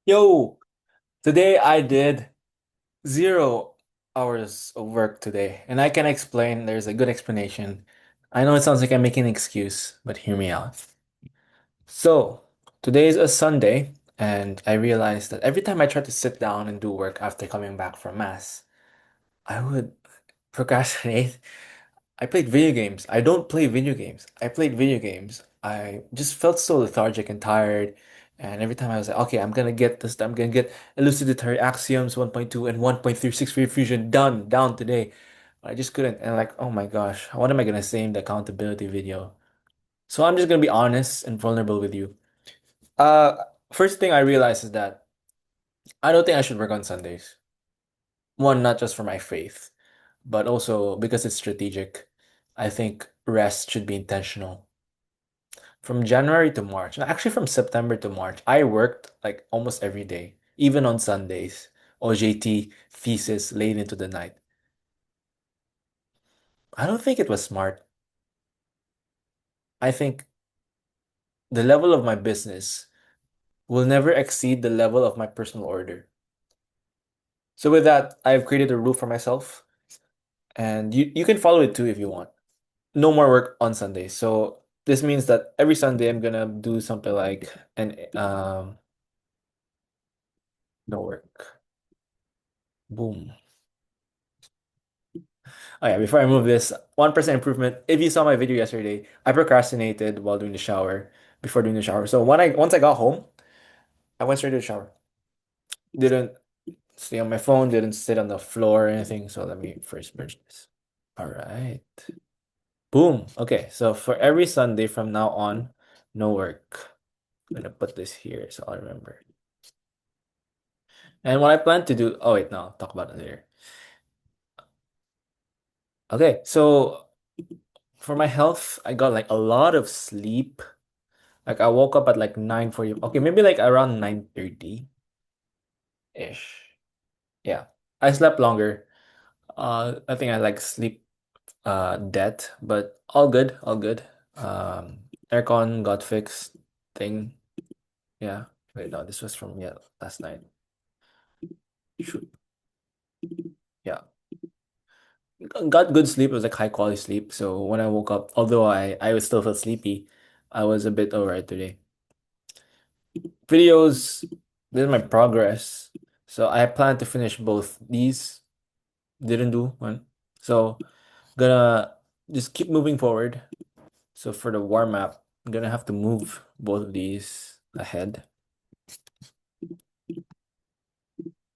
Yo, today I did 0 hours of work today, and I can explain. There's a good explanation. I know it sounds like I'm making an excuse, but hear me out. So, today is a Sunday, and I realized that every time I try to sit down and do work after coming back from mass, I would procrastinate. I played video games. I don't play video games. I played video games. I just felt so lethargic and tired. And every time I was like, okay, I'm gonna get this, I'm gonna get elucidatory axioms 1.2 and 1.36 for fusion done, down today. But I just couldn't. And like, oh my gosh, what am I gonna say in the accountability video? So I'm just gonna be honest and vulnerable with you. Uh, First thing I realized is that I don't think I should work on Sundays. One, not just for my faith, but also because it's strategic. I think rest should be intentional. From January to March, actually from September to March, I worked like almost every day, even on Sundays. OJT, thesis, late into the night. I don't think it was smart. I think the level of my business will never exceed the level of my personal order. So with that, I've created a rule for myself, and you can follow it too if you want. No more work on Sundays. So this means that every Sunday I'm gonna do something like no work. Boom. Oh yeah, before I move this, 1% improvement. If you saw my video yesterday, I procrastinated while doing the shower, before doing the shower. So once I got home, I went straight to the shower. Didn't stay on my phone, didn't sit on the floor or anything. So let me first merge this. All right. Boom. Okay, so for every Sunday from now on, no work. I'm gonna put this here so I'll remember. And what I plan to do, oh wait, no, I'll talk about it later. Okay, so for my health, I got like a lot of sleep. Like I woke up at like 9:40. Okay, maybe like around 9:30 ish. Yeah. I slept longer. I think I like sleep debt, but all good, all good. Aircon got fixed thing. Yeah. Wait, no, this was from last night. Shoot. Yeah. Got good sleep. It was like high quality sleep. So when I woke up, although I was still felt sleepy, I was a bit alright today. Videos, this is my progress. So I plan to finish both these. Didn't do one. So gonna just keep moving forward. So for the warm up, I'm gonna have to move both of these ahead.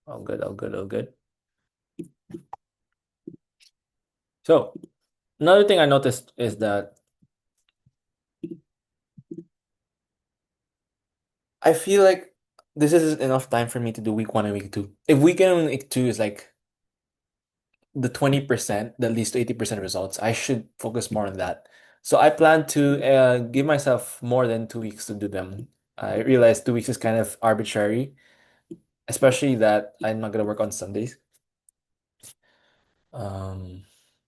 All good, all good, all good. So another thing I noticed is that I feel like this isn't enough time for me to do week 1 and week 2. If week 1 and week 2 is like the 20% that leads to 80% results, I should focus more on that. So I plan to give myself more than 2 weeks to do them. I realize 2 weeks is kind of arbitrary, especially that I'm not gonna work on Sundays. Um,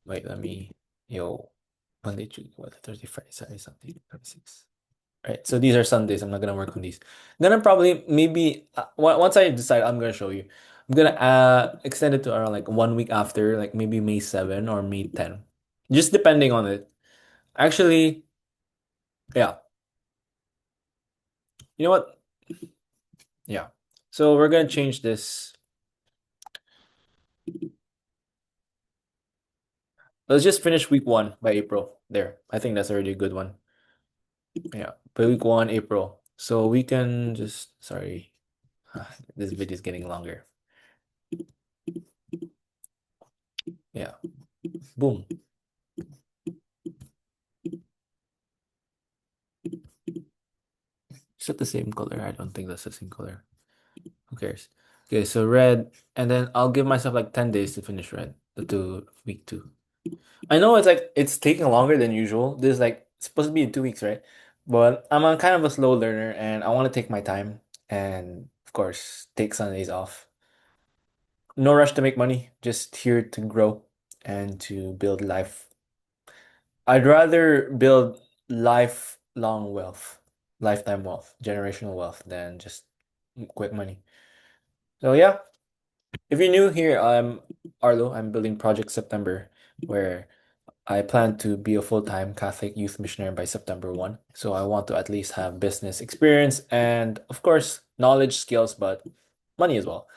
Wait, let me, yo, Monday, Tuesday, what, Thursday, Friday, Saturday, Sunday, 26. Right, so these are Sundays. I'm not gonna work on these. I'm gonna probably maybe once I decide, I'm gonna show you. I'm gonna extend it to around like 1 week after, like maybe May 7 or May 10, just depending on it. Actually, yeah. You know what? Yeah. So we're gonna change this. Let's just finish week 1 by April. There. I think that's already a good one. Yeah. By week 1, April. So we can just sorry. This video is getting longer. Yeah. Boom. Is that the same color? I don't think that's the same color. Who cares? Okay, so red, and then I'll give myself like 10 days to finish red, the two week 2. I know it's like it's taking longer than usual. This is like it's supposed to be in 2 weeks, right? But I'm a kind of a slow learner and I want to take my time and of course take Sundays off. No rush to make money, just here to grow and to build life. I'd rather build lifelong wealth, lifetime wealth, generational wealth than just quick money. So yeah, if you're new here, I'm Arlo. I'm building Project September, where I plan to be a full-time Catholic youth missionary by September 1. So I want to at least have business experience and, of course, knowledge, skills, but money as well.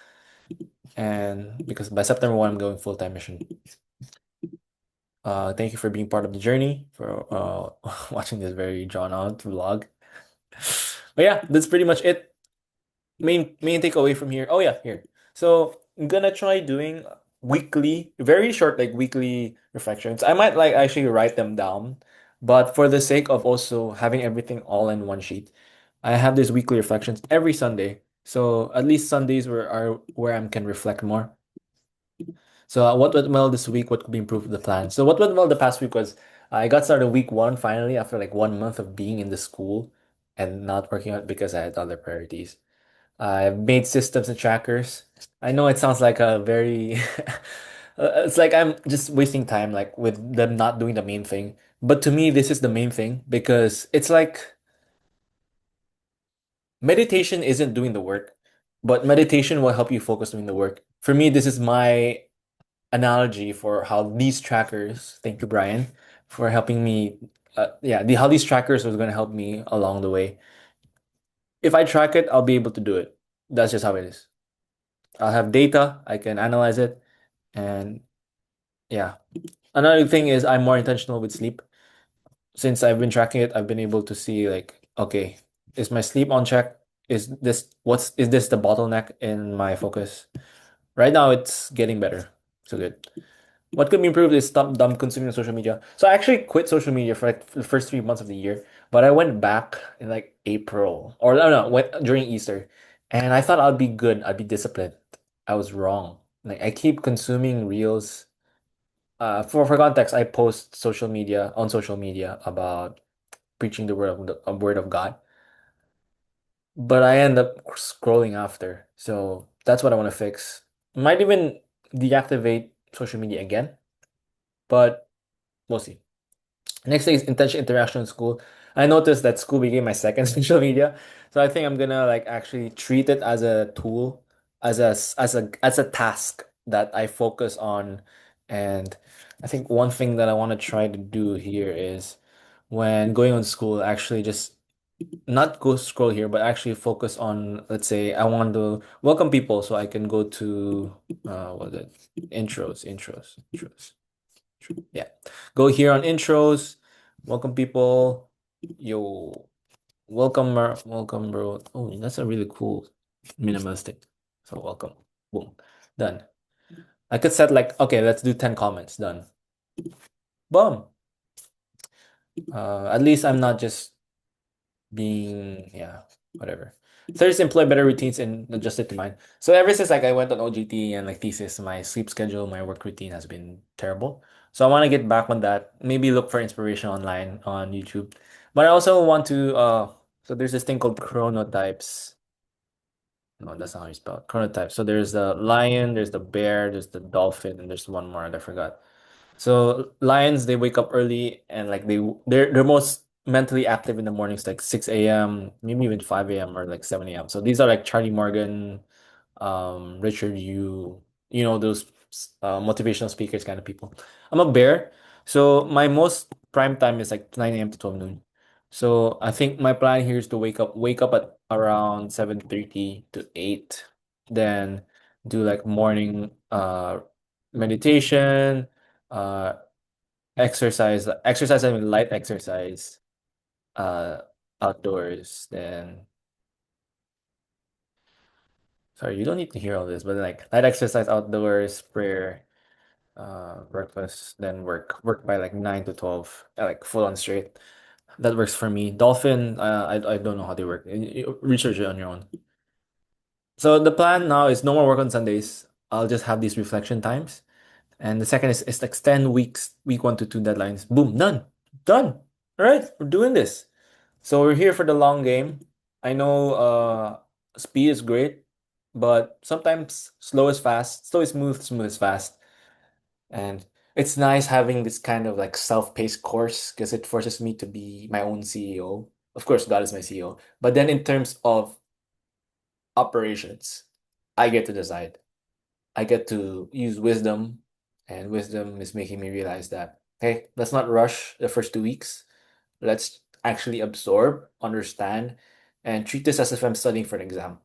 And because by September 1, I'm going full-time mission. Thank you for being part of the journey, for watching this very drawn-out vlog. But yeah, that's pretty much it. Main takeaway from here. Oh yeah, here. So I'm gonna try doing weekly, very short, like weekly reflections. I might like actually write them down, but for the sake of also having everything all in one sheet, I have these weekly reflections every Sunday. So at least Sundays where I can reflect more. So what went well this week? What could be improved with the plan? So what went well the past week was I got started week one finally after like 1 month of being in the school and not working out because I had other priorities. I've made systems and trackers. I know it sounds like a very it's like I'm just wasting time like with them not doing the main thing. But to me, this is the main thing because it's like meditation isn't doing the work, but meditation will help you focus doing the work. For me, this is my analogy for how these trackers, thank you, Brian, for helping me. How these trackers was going to help me along the way. If I track it, I'll be able to do it. That's just how it is. I'll have data, I can analyze it, and yeah. Another thing is I'm more intentional with sleep. Since I've been tracking it, I've been able to see like, okay, is my sleep on check? Is this the bottleneck in my focus? Right now it's getting better. So good. What could be improved is stop dumb consuming social media. So I actually quit social media for like the first 3 months of the year, but I went back in like April or no, went during Easter, and I thought I'd be good. I'd be disciplined. I was wrong. Like I keep consuming reels. For context, I post social media about preaching the word of God, but I end up scrolling after. So that's what I want to fix. Might even deactivate social media again, but we'll see. Next thing is intentional interaction in school. I noticed that school became my second social media, so I think I'm gonna like actually treat it as a tool, as a task that I focus on. And I think one thing that I want to try to do here is when going on school, actually just not go scroll here, but actually focus on, let's say, I want to welcome people, so I can go to what is it? Intros. Yeah. Go here on intros, welcome people. Yo, welcome, bro. Oh, that's a really cool minimalistic. So welcome. Boom. Done. I could set like, okay, let's do 10 comments. Done. Boom. At least I'm not just being, yeah, whatever. Third is employ better routines and adjust it to mine. So ever since like I went on OGT and like thesis, my sleep schedule, my work routine has been terrible. So I want to get back on that. Maybe look for inspiration online on YouTube. But I also want to so there's this thing called chronotypes. No, that's not how you spell it. Chronotypes. So there's the lion, there's the bear, there's the dolphin, and there's one more that I forgot. So lions, they wake up early and like they're most mentally active in the mornings, like 6 a.m., maybe even 5 a.m. or like 7 a.m. So these are like Charlie Morgan, Richard Yu, those motivational speakers kind of people. I'm a bear, so my most prime time is like 9 a.m. to 12 noon. So I think my plan here is to wake up at around 7:30 to 8, then do like morning meditation, uh exercise, I mean light exercise, uh outdoors, then sorry, you don't need to hear all this, but like light exercise outdoors, prayer, breakfast, then work by like 9 to 12, like full on straight. That works for me. Dolphin, I don't know how they work. Research it on your own. So the plan now is no more work on Sundays. I'll just have these reflection times. And the second is extend week 1 to 2 deadlines. Boom, done. Done. All right, we're doing this. So we're here for the long game. I know speed is great, but sometimes slow is fast, slow is smooth, smooth is fast. And it's nice having this kind of like self-paced course because it forces me to be my own CEO. Of course, God is my CEO. But then in terms of operations. I get to decide. I get to use wisdom, and wisdom is making me realize that, hey, let's not rush the first 2 weeks. Let's actually absorb, understand, and treat this as if I'm studying for an exam.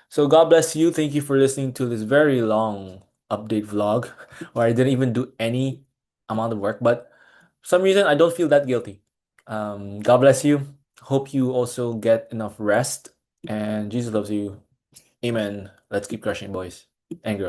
So, God bless you. Thank you for listening to this very long update vlog where I didn't even do any amount of work, but for some reason I don't feel that guilty. God bless you. Hope you also get enough rest, and Jesus loves you. Amen. Let's keep crushing, boys and girls.